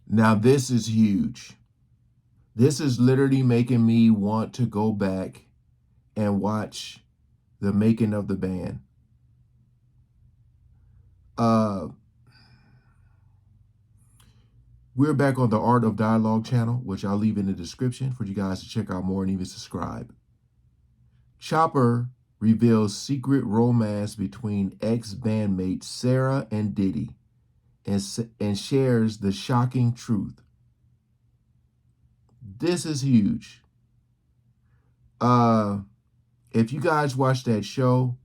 Now this is huge. This is literally making me want to go back and watch the making of the band. Uh, we're back on the Art of Dialogue channel, which I'll leave in the description for you guys to check out more and even subscribe. Chopper reveals secret romance between ex-bandmates Sara and Diddy and shares the shocking truth. This is huge. If you guys watch that show,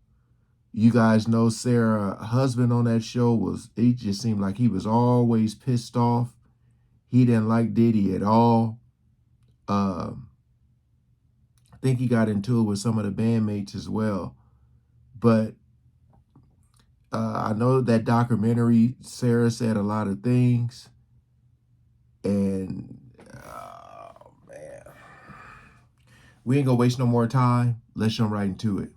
you guys know Sara's husband on that show he just seemed like he was always pissed off. He didn't like Diddy at all. I think he got into it with some of the bandmates as well. But I know that documentary, Sara said a lot of things. And, oh, man. We ain't gonna waste no more time. Let's jump right into it.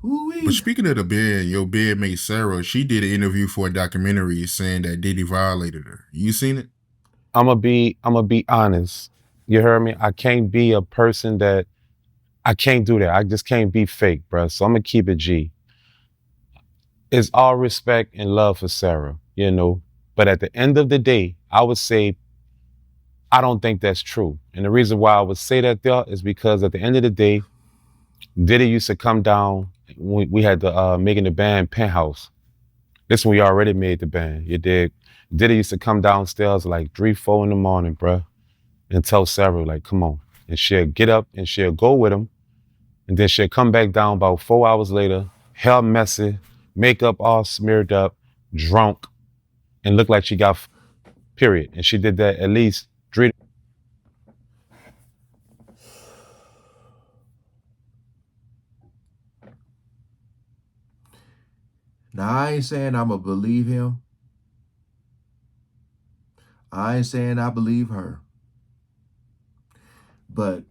But speaking of the bed, your bedmate Sara, she did an interview for a documentary saying that Diddy violated her. You seen it? I'm gonna be honest. You heard me? I can't be a person that I can't do that. I just can't be fake, bro. So I'm gonna keep it G. It's all respect and love for Sara, you know. But at the end of the day, I would say I don't think that's true. And the reason why I would say that there is because at the end of the day, Diddy used to come down. We had the making the band Penthouse. This when we already made the band. You dig? Diddy used to come downstairs like 3, 4 in the morning, bruh, and tell Sara, like, come on. And she'll get up and she'll go with him. And then she'll come back down about 4 hours later, hair messy, makeup all smeared up, drunk, and look like she got period. And she did that at least 3. Now, I ain't saying I'm going to believe him. I ain't saying I believe her. But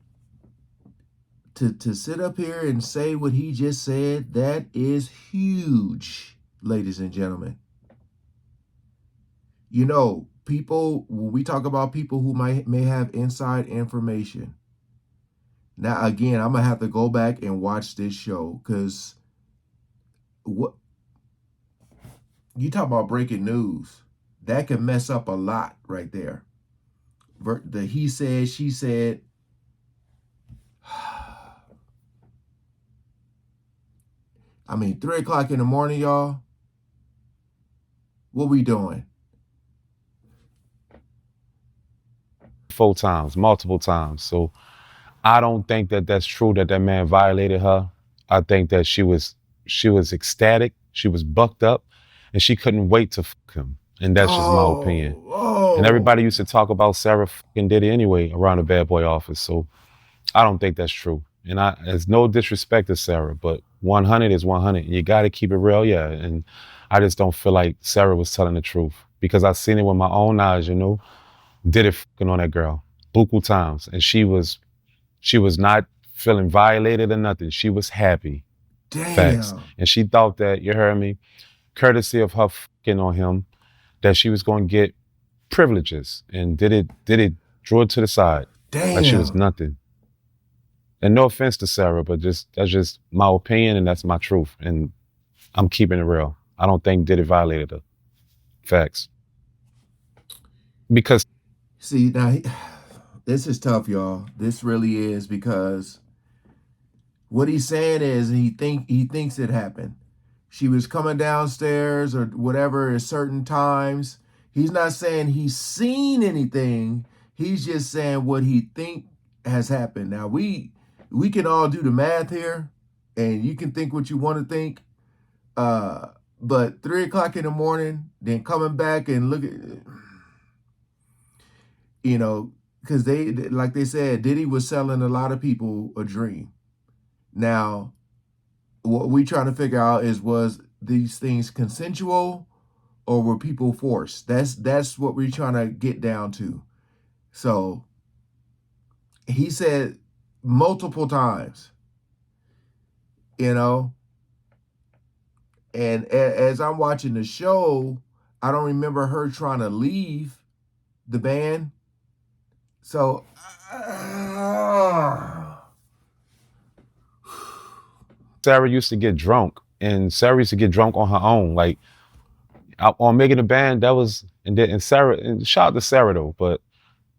to sit up here and say what he just said, that is huge, ladies and gentlemen. You know, people, when we talk about people who may have inside information. Now, again, I'm going to have to go back and watch this show because what you talk about breaking news, that can mess up a lot right there. The he said, she said. I mean, 3 o'clock in the morning, y'all. What we doing? 4 times, multiple times. So I don't think that that's true that that man violated her. I think that she was ecstatic, she was bucked up, and she couldn't wait to fuck him. And that's just my opinion. And everybody used to talk about Sara fucking Diddy anyway around the bad boy office. So I don't think that's true. And there's no disrespect to Sara, but 100 is 100. You got to keep it real, yeah. And I just don't feel like Sara was telling the truth because I seen it with my own eyes, you know. Did it fucking on that girl buku times, and she was not feeling violated or nothing. She was happy. Facts. Damn. And she thought that, you heard me, courtesy of her fucking on him, that she was going to get privileges, and did it drew it to the side. Damn. Like she was nothing. And no offense to Sara, but that's just my opinion and that's my truth. And I'm keeping it real. I don't think Diddy violated her. Facts. Because See, now, this is tough, y'all. This really is because what he's saying is he thinks it happened. She was coming downstairs or whatever at certain times. He's not saying he's seen anything. He's just saying what he think has happened. Now we can all do the math here, and you can think what you want to think. But 3 o'clock in the morning, then coming back and look at, you know, because they, like they said, Diddy was selling a lot of people a dream. Now, what we trying to figure out is, was these things consensual or were people forced? That's what we're trying to get down to. So he said multiple times, you know, And as I'm watching the show, I don't remember her trying to leave the band. So, Sara used to get drunk, and Sara used to get drunk on her own. Like on making the band, that was and Sara, and shout out to Sara though, but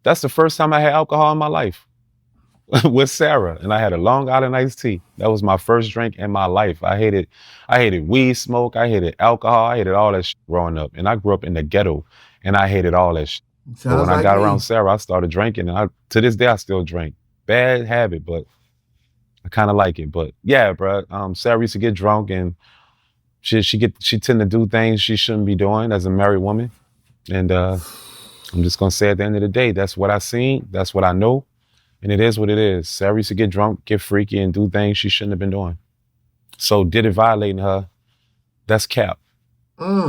that's the first time I had alcohol in my life with Sara, and I had a Long Island iced tea. That was my first drink in my life. I hated weed smoke, I hated alcohol, I hated all that shit growing up, and I grew up in the ghetto, and I hated all that shit. But sounds when I like got around me. Sara, I started drinking, and to this day I still drink. Bad habit, but I kind of like it. But yeah, bro, Sara used to get drunk, and she tend to do things she shouldn't be doing as a married woman. And I'm just gonna say at the end of the day, that's what I seen, that's what I know, and it is what it is. Sara used to get drunk, get freaky, and do things she shouldn't have been doing. So Diddy violating her, that's cap.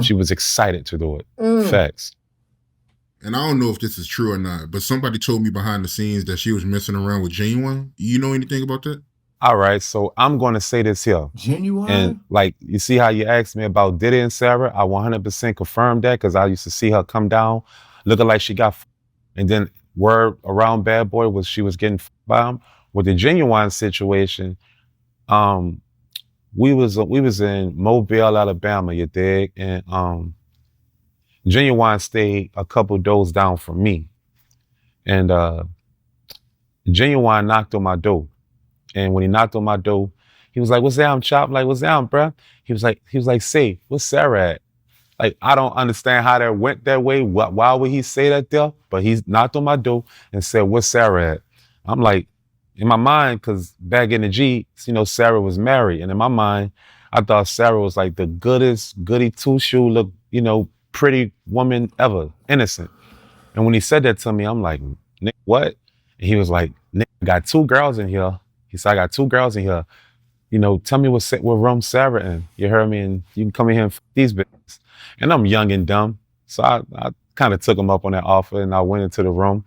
She was excited to do it. Facts. And I don't know if this is true or not, but somebody told me behind the scenes that she was messing around with Ginuwine. You know anything about that? All right, so I'm gonna say this here. Ginuwine? And like, you see how you asked me about Diddy and Sara? I 100% confirmed that because I used to see her come down looking like she got and then word around Bad Boy was she was getting by him. With the Ginuwine situation, we was in Mobile, Alabama, you dig? And Ginuwine stayed a couple doors down from me. And Ginuwine knocked on my door. And when he knocked on my door, he was like, "What's down, Chop?" I'm like, "What's down, bruh?" He was like, "Say, what's Sara at?" Like, I don't understand how that went that way. Why would he say that there? But he knocked on my door and said, "What's Sara at?" I'm like, in my mind, because back in the G, Sara was married. And in my mind, I thought Sara was like the goodest, goody two-shoe, look, pretty woman ever, innocent. And when he said that to me, I'm like, "Nick, what?" And he was like, "Nick, I got two girls in here." He said, "I got two girls in here. Tell me what room Sara in. You heard me? And you can come in here and these bitches." And I'm young and dumb. So I kind of took him up on that offer and I went into the room.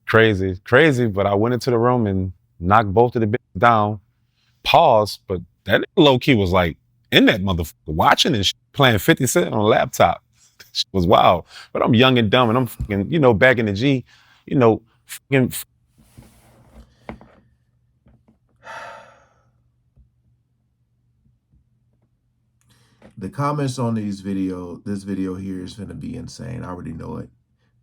Crazy, but I went into the room and knocked both of the bitches down. Paused, but that low key was like in that motherfucker watching and playing 50 Cent on a laptop. Shit was wild. But I'm young and dumb and I'm fucking, back in the G, fucking. The comments on this video here is going to be insane. I already know it.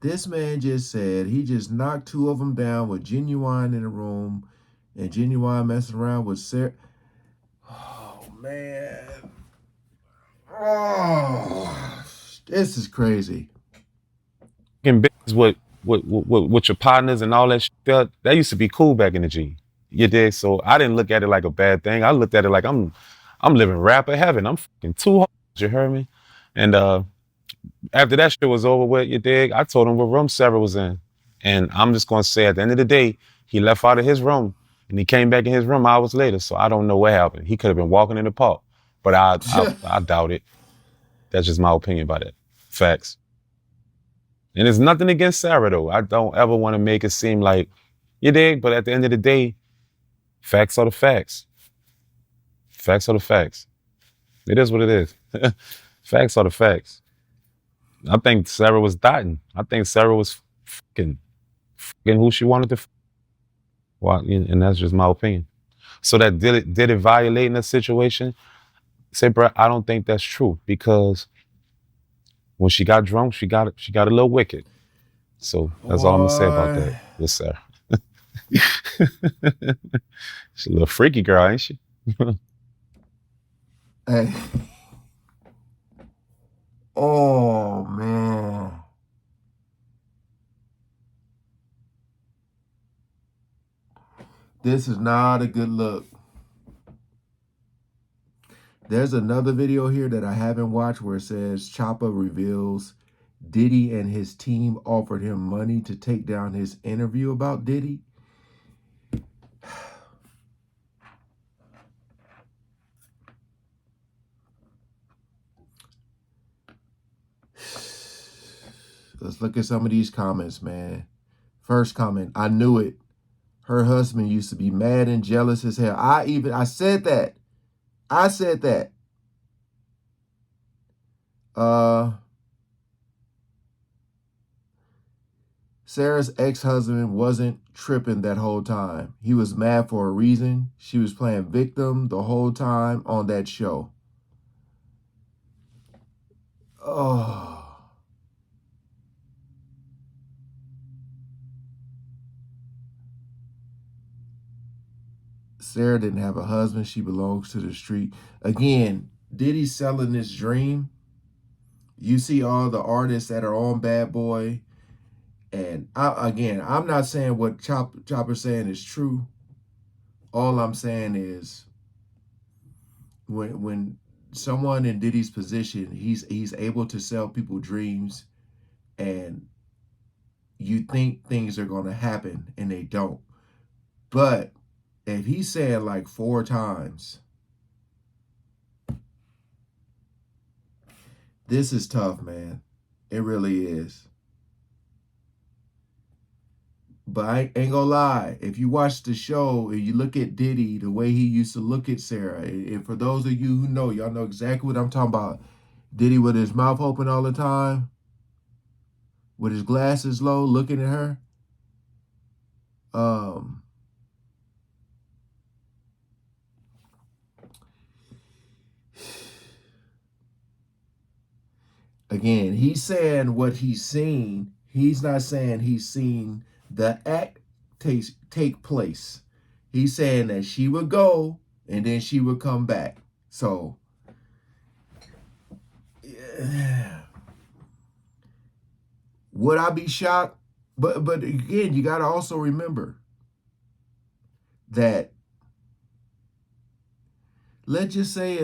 This man just said he just knocked two of them down with Ginuwine in the room and Ginuwine messing around with Sara. Oh, man. Oh, this is crazy. Business with your partners and all that shit. That used to be cool back in the G. You did. So I didn't look at it like a bad thing. I looked at it like I'm living rapper heaven. I'm fucking too hard. You heard me? And after that shit was over with, you dig, I told him what room Sara was in. And I'm just gonna say at the end of the day, he left out of his room and he came back in his room hours later. So I don't know what happened. He could have been walking in the park. But I doubt it. That's just my opinion about it. Facts. And it's nothing against Sara though. I don't ever want to make it seem like, you dig, but at the end of the day, facts are the facts. Facts are the facts. It is what it is. Facts are the facts. I think Sara was dotting. I think Sara was fucking who she wanted to. Well, and that's just my opinion. So that did it violating the situation? Say, bro, I don't think that's true because when she got drunk, she got a little wicked. So that's all I'm gonna say about that with Sara. She's a little freaky girl, ain't she? Hey. Oh, man. This is not a good look. There's another video here that I haven't watched where it says Choppa reveals Diddy and his team offered him money to take down his interview about Diddy. Let's look at some of these comments, man. First comment, I knew it. Her husband used to be mad and jealous as hell. I said that. I said that. Sarah's ex-husband wasn't tripping that whole time. He was mad for a reason. She was playing victim the whole time on that show. Oh. Sara didn't have a husband. She belongs to the street. Again, Diddy's selling this dream. You see all the artists that are on Bad Boy. And I'm not saying what Chopper's saying is true. All I'm saying is when someone in Diddy's position, he's able to sell people dreams, and you think things are going to happen and they don't. But if he said like 4 times, this is tough, man. It really is. But I ain't gonna lie, if you watch the show and you look at Diddy, the way he used to look at Sara, and for those of you who know, y'all know exactly what I'm talking about. Diddy with his mouth open all the time, with his glasses low, looking at her. Again, he's saying what he's seen. He's not saying he's seen the act take place. He's saying that she would go and then she would come back. So, yeah. Would I be shocked? But again, you got to also remember that, let's just say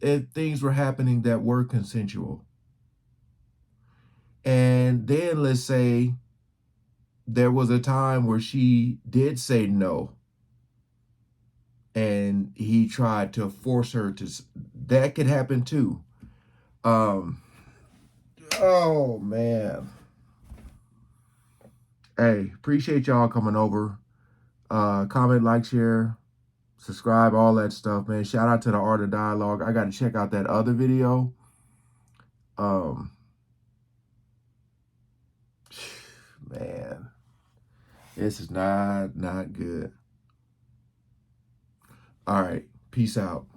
if things were happening that were consensual, and then let's say there was a time where she did say no, and he tried to force her to, that could happen too. Oh man. Hey, appreciate y'all coming over. Comment, like, share, subscribe, all that stuff, man. Shout out to the Art of Dialogue. I got to check out that other video. Man, this is not good. All right, peace out.